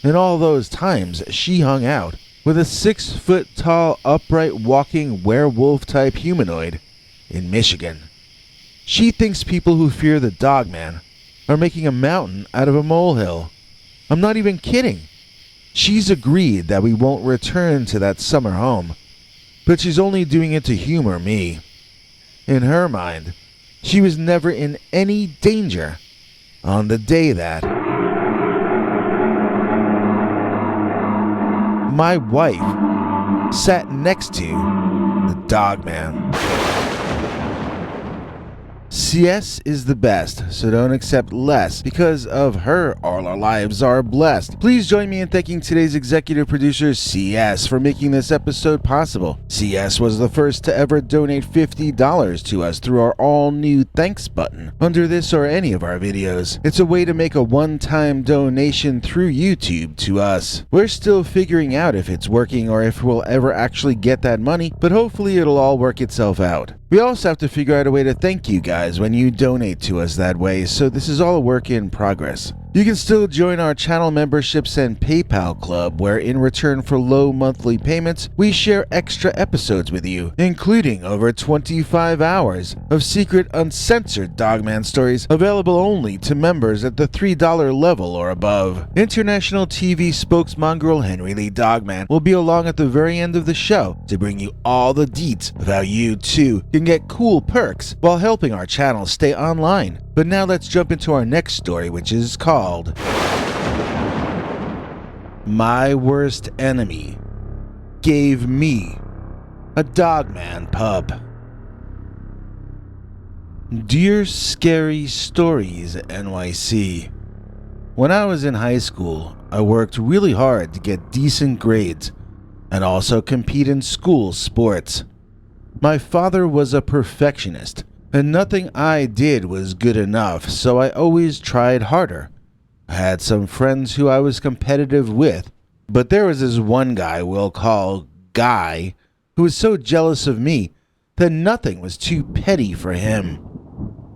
in all those times she hung out with a 6-foot-tall, upright walking werewolf-type humanoid in Michigan. She thinks people who fear the Dogman are making a mountain out of a molehill. I'm not even kidding. She's agreed that we won't return to that summer home, but she's only doing it to humor me. In her mind, she was never in any danger on the day that my wife sat next to the Dogman. CS is the best, so don't accept less. Because of her, all our lives are blessed. Please join me in thanking today's executive producer, CS, for making this episode possible. CS was the first to ever donate $50 to us through our all-new thanks button under this or any of our videos. It's a way to make a one-time donation through YouTube to us. We're still figuring out if it's working or if we'll ever actually get that money, but hopefully it'll all work itself out. We also have to figure out a way to thank you guys when you donate to us that way, so this is all a work in progress. You can still join our channel memberships and PayPal club, where in return for low monthly payments, we share extra episodes with you, including over 25 hours of secret uncensored Dogman stories available only to members at the $3 level or above. International TV spokesmongrel Henry Lee Dogman will be along at the very end of the show to bring you all the deets of how you too can get cool perks while helping our channel stay online. But now let's jump into our next story, which is called My Worst Enemy Gave Me a Dogman Pup. Dear Scary Stories NYC. When I was in high school, I worked really hard to get decent grades and also compete in school sports. My father was a perfectionist, and nothing I did was good enough, so I always tried harder. I had some friends who I was competitive with, but there was this one guy we'll call Guy, who was so jealous of me that nothing was too petty for him.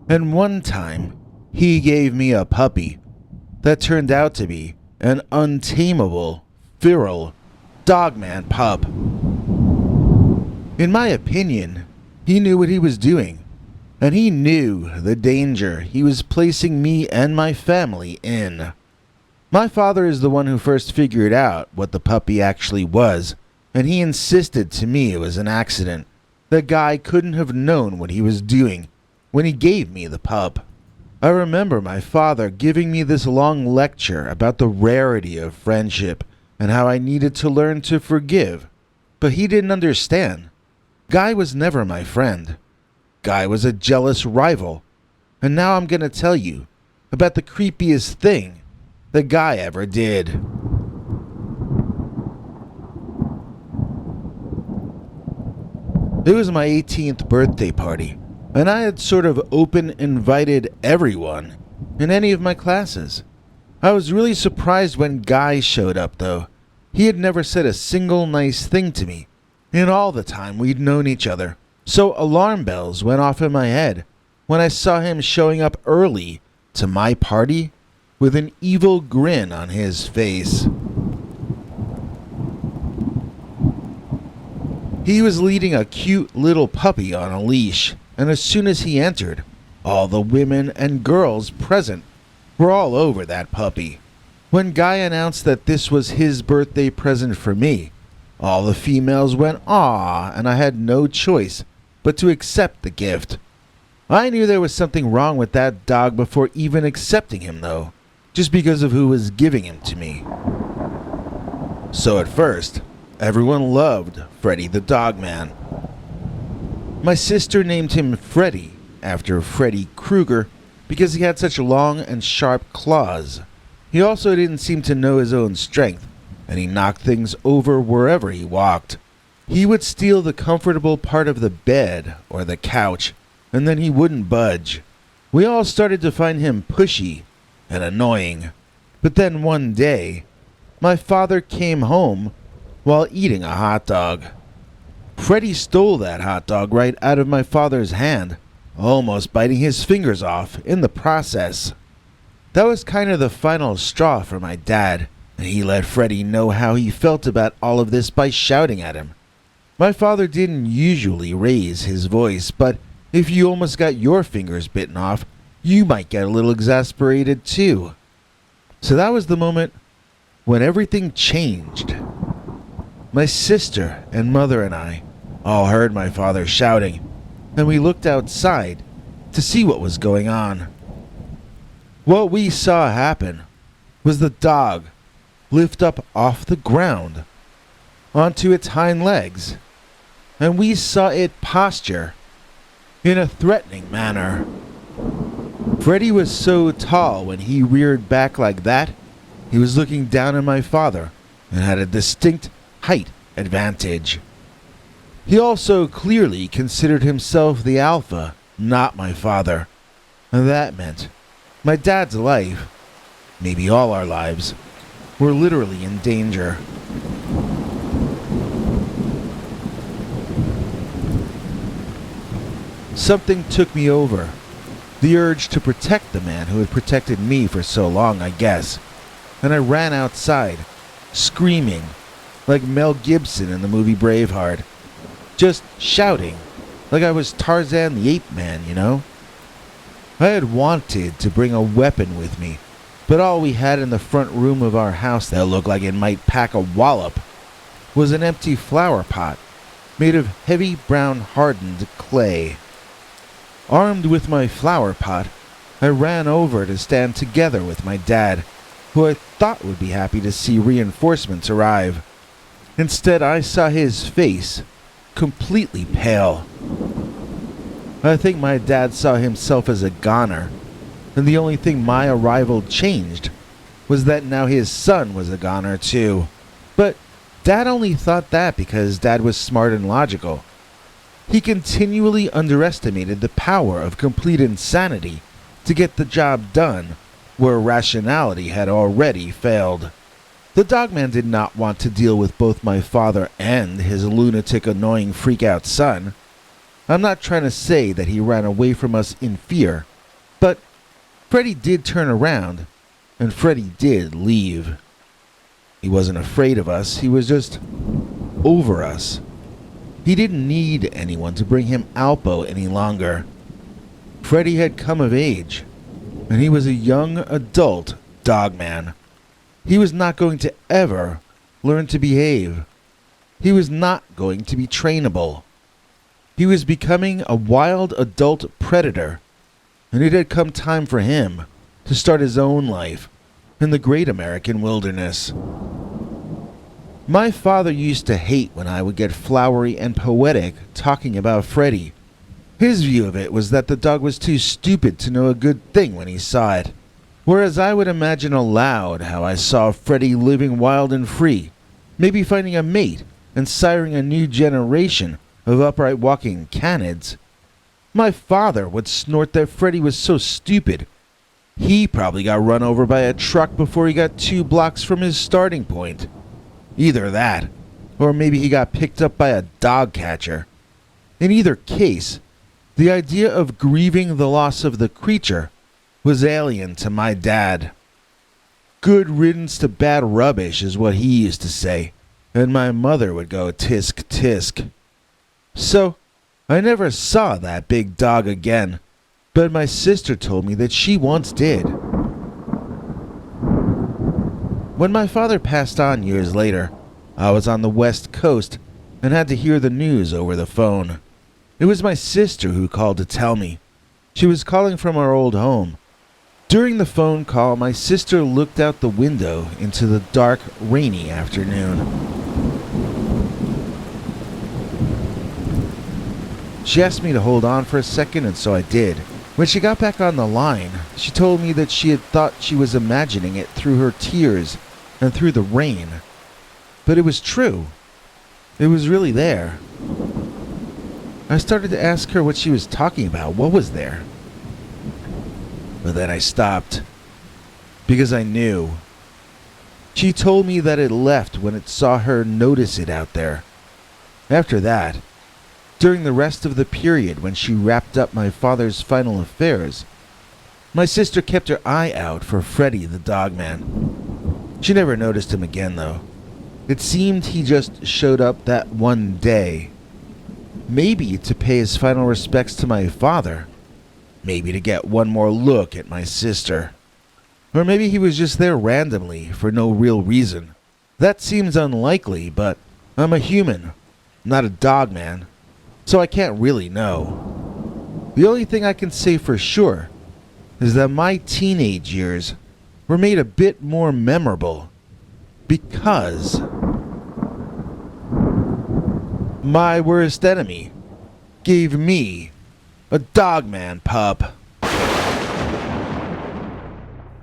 And one time, he gave me a puppy that turned out to be an untamable, feral Dogman pup. In my opinion, he knew what he was doing, and he knew the danger he was placing me and my family in. My father is the one who first figured out what the puppy actually was, and he insisted to me it was an accident. The guy couldn't have known what he was doing when he gave me the pup. I remember my father giving me this long lecture about the rarity of friendship and how I needed to learn to forgive, but he didn't understand. Guy was never my friend. Guy was a jealous rival. And now I'm gonna tell you about the creepiest thing the guy ever did. It was my 18th birthday party, and I had sort of open invited everyone in any of my classes. I was really surprised when Guy showed up, though. He had never said a single nice thing to me in all the time we'd known each other, so alarm bells went off in my head when I saw him showing up early to my party with an evil grin on his face. He was leading a cute little puppy on a leash, and as soon as he entered, all the women and girls present were all over that puppy. When Guy announced that this was his birthday present for me, all the females went "Aw," and I had no choice but to accept the gift. I knew there was something wrong with that dog before even accepting him, though, just because of who was giving him to me. So at first, everyone loved Freddy the Dogman. My sister named him Freddy after Freddy Krueger because he had such long and sharp claws. He also didn't seem to know his own strength, and he knocked things over wherever he walked. He would steal the comfortable part of the bed or the couch, and then he wouldn't budge. We all started to find him pushy and annoying. But then one day, my father came home while eating a hot dog. Freddy stole that hot dog right out of my father's hand, almost biting his fingers off in the process. That was kind of the final straw for my dad, and he let Freddy know how he felt about all of this by shouting at him. My father didn't usually raise his voice, but if you almost got your fingers bitten off, you might get a little exasperated too. So that was the moment when everything changed. My sister and mother and I all heard my father shouting, and we looked outside to see what was going on. What we saw happen was the dog lift up off the ground onto its hind legs, and we saw it posture in a threatening manner. Freddy was so tall when he reared back like that, he was looking down at my father and had a distinct height advantage. He also clearly considered himself the alpha, not my father, and that meant my dad's life, maybe all our lives, were literally in danger. Something took me over. The urge to protect the man who had protected me for so long, I guess. And I ran outside, screaming, like Mel Gibson in the movie Braveheart. Just shouting, like I was Tarzan the Ape Man, you know? I had wanted to bring a weapon with me, but all we had in the front room of our house that looked like it might pack a wallop was an empty flower pot made of heavy brown hardened clay. Armed with my flower pot, I ran over to stand together with my dad, who I thought would be happy to see reinforcements arrive. Instead, I saw his face, completely pale. I think my dad saw himself as a goner, and the only thing my arrival changed was that now his son was a goner too. But Dad only thought that because Dad was smart and logical. He continually underestimated the power of complete insanity to get the job done where rationality had already failed. The Dogman did not want to deal with both my father and his lunatic, annoying freak-out son. I'm not trying to say that he ran away from us in fear, but Freddy did turn around, and Freddy did leave. He wasn't afraid of us, he was just over us. He didn't need anyone to bring him Alpo any longer. Freddy had come of age, and he was a young adult Dogman. He was not going to ever learn to behave. He was not going to be trainable. He was becoming a wild adult predator, and it had come time for him to start his own life in the great American wilderness. My father used to hate when I would get flowery and poetic talking about Freddy. His view of it was that the dog was too stupid to know a good thing when he saw it, whereas I would imagine aloud how I saw Freddy living wild and free, maybe finding a mate and siring a new generation of upright walking canids. My father would snort that Freddy was so stupid. He probably got run over by a truck before he got 2 blocks from his starting point. Either that, or maybe he got picked up by a dog catcher. In either case, the idea of grieving the loss of the creature was alien to my dad. Good riddance to bad rubbish is what he used to say, and my mother would go tisk tisk. So, I never saw that big dog again, but my sister told me that she once did. When my father passed on years later, I was on the West Coast and had to hear the news over the phone. It was my sister who called to tell me. She was calling from our old home. During the phone call, my sister looked out the window into the dark, rainy afternoon. She asked me to hold on for a second, and so I did. When she got back on the line, she told me that she had thought she was imagining it through her tears and through the rain. But it was true. It was really there. I started to ask her what she was talking about. What was there? But then I stopped, because I knew. She told me that it left when it saw her notice it out there. After that, during the rest of the period when she wrapped up my father's final affairs, my sister kept her eye out for Freddy the Dogman. She never noticed him again, though. It seemed he just showed up that one day. Maybe to pay his final respects to my father. Maybe to get one more look at my sister. Or maybe he was just there randomly for no real reason. That seems unlikely, but I'm a human, not a dogman. So I can't really know. The only thing I can say for sure is that my teenage years were made a bit more memorable because my worst enemy gave me a Dogman pup.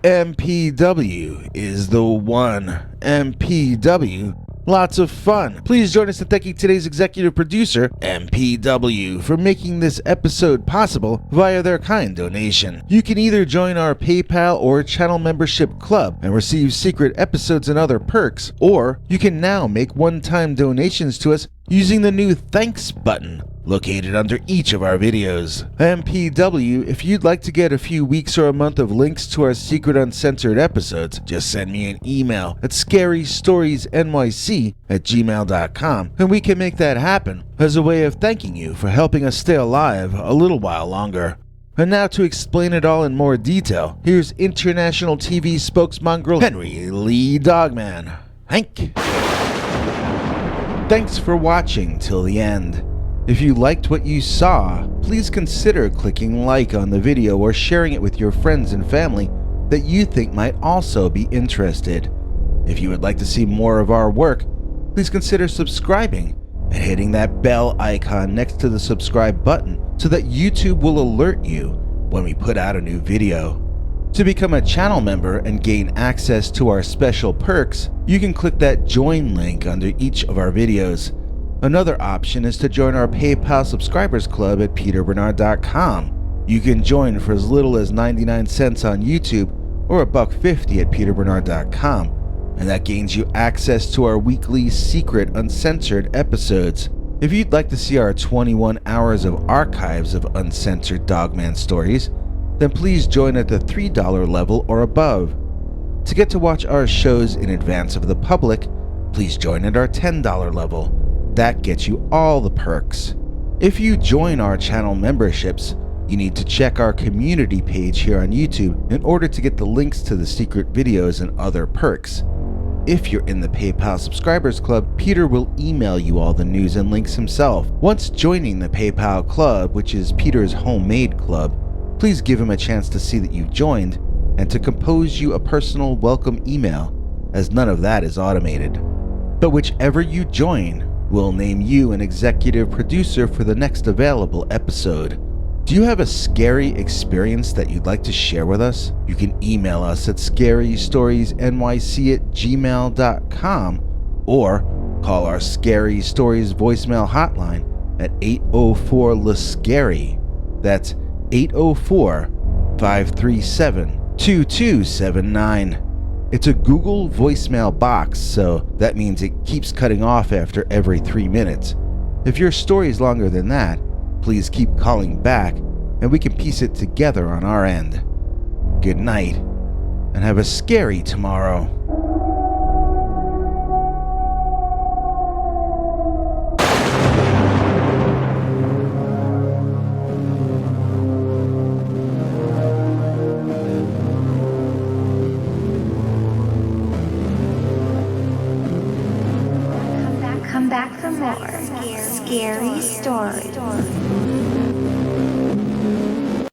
MPW is the one. MPW. Lots of fun. Please join us in thanking today's executive producer, MPW, for making this episode possible via their kind donation. You can either join our PayPal or channel membership club and receive secret episodes and other perks, or you can now make one-time donations to us using the new Thanks button located under each of our videos. MPW, if you'd like to get a few weeks or a month of links to our secret uncensored episodes, just send me an email at scarystoriesnyc@gmail.com and we can make that happen as a way of thanking you for helping us stay alive a little while longer. And now to explain it all in more detail, here's international TV spokesmongrel Henry Lee Dogman. Hank. Thanks for watching till the end. If you liked what you saw, please consider clicking like on the video or sharing it with your friends and family that you think might also be interested. If you would like to see more of our work, please consider subscribing and hitting that bell icon next to the subscribe button so that YouTube will alert you when we put out a new video. To become a channel member and gain access to our special perks, you can click that join link under each of our videos. Another option is to join our PayPal subscribers club at peterbernard.com. You can join for as little as 99 cents on YouTube or $1.50 at peterbernard.com, and that gains you access to our weekly secret uncensored episodes. If you'd like to see our 21 hours of archives of uncensored Dogman stories, then please join at the $3 level or above. To get to watch our shows in advance of the public, please join at our $10 level. That gets you all the perks. If you join our channel memberships, You need to check our community page here on YouTube in order to get the links to the secret videos and other perks. If you're in the PayPal Subscribers Club, Peter will email you all the news and links himself. Once joining the PayPal Club, which is Peter's homemade club, please give him a chance to see that you've joined and to compose you a personal welcome email, as none of that is automated. But whichever you join, we'll name you an executive producer for the next available episode. Do you have a scary experience that you'd like to share with us? You can email us at scarystoriesnyc@gmail.com or call our Scary Stories voicemail hotline at 804-LA-SCARY. That's 804-537-2279. It's a Google voicemail box, so that means it keeps cutting off after every 3 minutes. If your story is longer than that, please keep calling back and we can piece it together on our end. Good night, and have a scary tomorrow. Come back for more scary stories.